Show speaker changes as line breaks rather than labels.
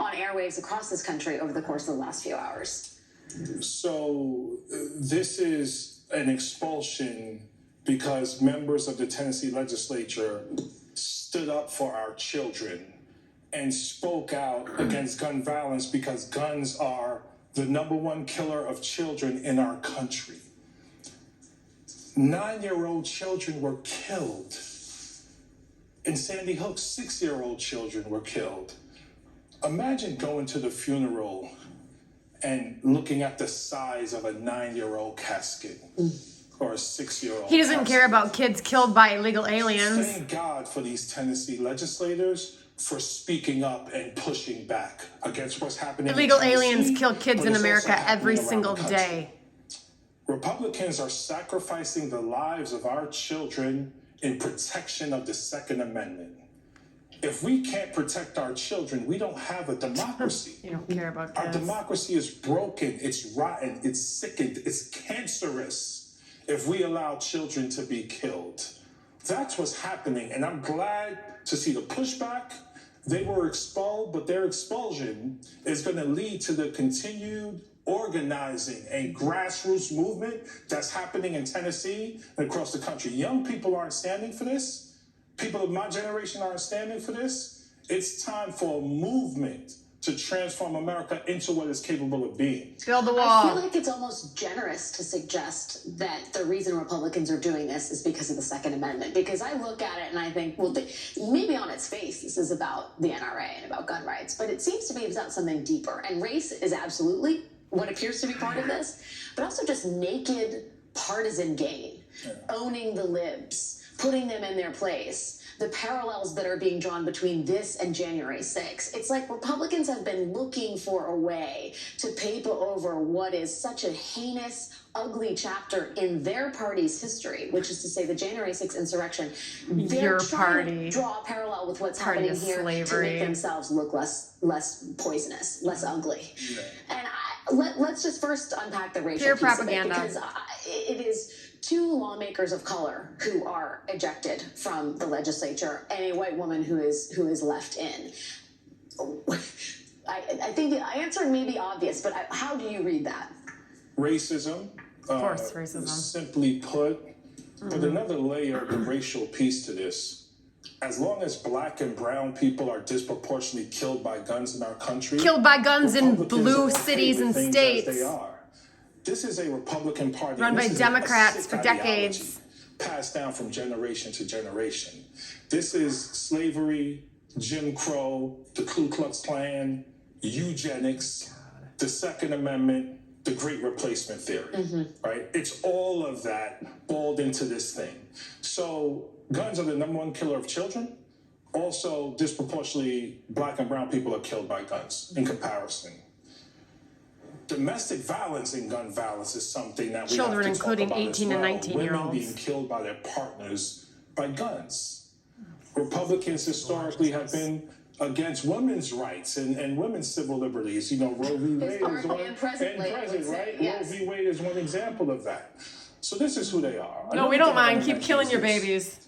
on airwaves across this country over the course of the last few hours.
So this is an expulsion because members of the Tennessee legislature stood up for our children and spoke out against gun violence because guns are the #1 killer of children in our country. 9-year-old children were killed. In Sandy Hook, 6-year-old children were killed. Imagine going to the funeral and looking at the size of a 9-year-old casket or a 6-year-old.
He doesn't care about kids killed by illegal aliens.
Thank God for these Tennessee legislators for speaking up and pushing back against what's happening.
Illegal
in Tennessee,
aliens kill kids in
but it's
America
also
every
happening around
single
the country.
day.
Republicans are sacrificing the lives of our children in protection of the Second Amendment. If we can't protect our children, we don't have a democracy.
You don't care about
Our
kids.
democracy is broken, it's rotten, it's sickened, it's cancerous if we allow children to be killed. That's what's happening, and I'm glad to see the pushback. They were expelled, but their expulsion is going to lead to the continued organizing and grassroots movement that's happening in Tennessee and across the country. Young people aren't standing for this. People of my generation aren't standing for this. It's time for a movement to transform America into what it's capable of being.
Build the
I
wall.
feel like it's almost generous to suggest that the reason Republicans are doing this is because of the Second Amendment. Because I look at it and I think, well, maybe on its face, this is about the NRA and about gun rights, but it seems to be about something deeper. And race is absolutely what appears to be part of this, but also just naked partisan gain, owning the libs, putting them in their place. The parallels that are being drawn between this and January 6th. It's like Republicans have been looking for a way to paper over what is such a heinous, ugly chapter in their party's history, which is to say the January 6th insurrection. They're
Your
trying
party.
to draw a parallel with what's
Party
happening
of
here
slavery.
to make themselves look less poisonous, less ugly.
Yeah.
And let's just first unpack the racial
Pure
piece
propaganda.
of it, because it is 2 lawmakers of color who are ejected from the legislature and a white woman who is left in. I think the answer may be obvious, but how do you read that?
Racism.
Of course, racism.
Simply put, with another layer of the racial piece to this, as long as black and brown people are disproportionately killed by guns in our country,
Killed by guns in
Republicans
blue
are okay
cities
with
and
things as
states.
they are. This is a Republican Party
Run by
this is
Democrats
a sick
for
ideology
decades.
passed down from generation to generation. This is slavery, Jim Crow, the Ku Klux Klan, eugenics, the Second Amendment, the Great Replacement Theory, right? It's all of that balled into this thing. So guns are the #1 killer of children. Also, disproportionately, black and brown people are killed by guns in comparison. Domestic violence and gun violence is something that we
Children,
have to
including
talk about
18
as
and
well.
19-year-olds.
Women being killed by their partners by guns. Republicans historically have been against women's rights and women's civil liberties. You know, Roe v. Wade is one,
And presently, I would say,
right?
yes.
Roe v. Wade is one example of that. So this is who they are.
No, we don't mind. Keep killing your babies.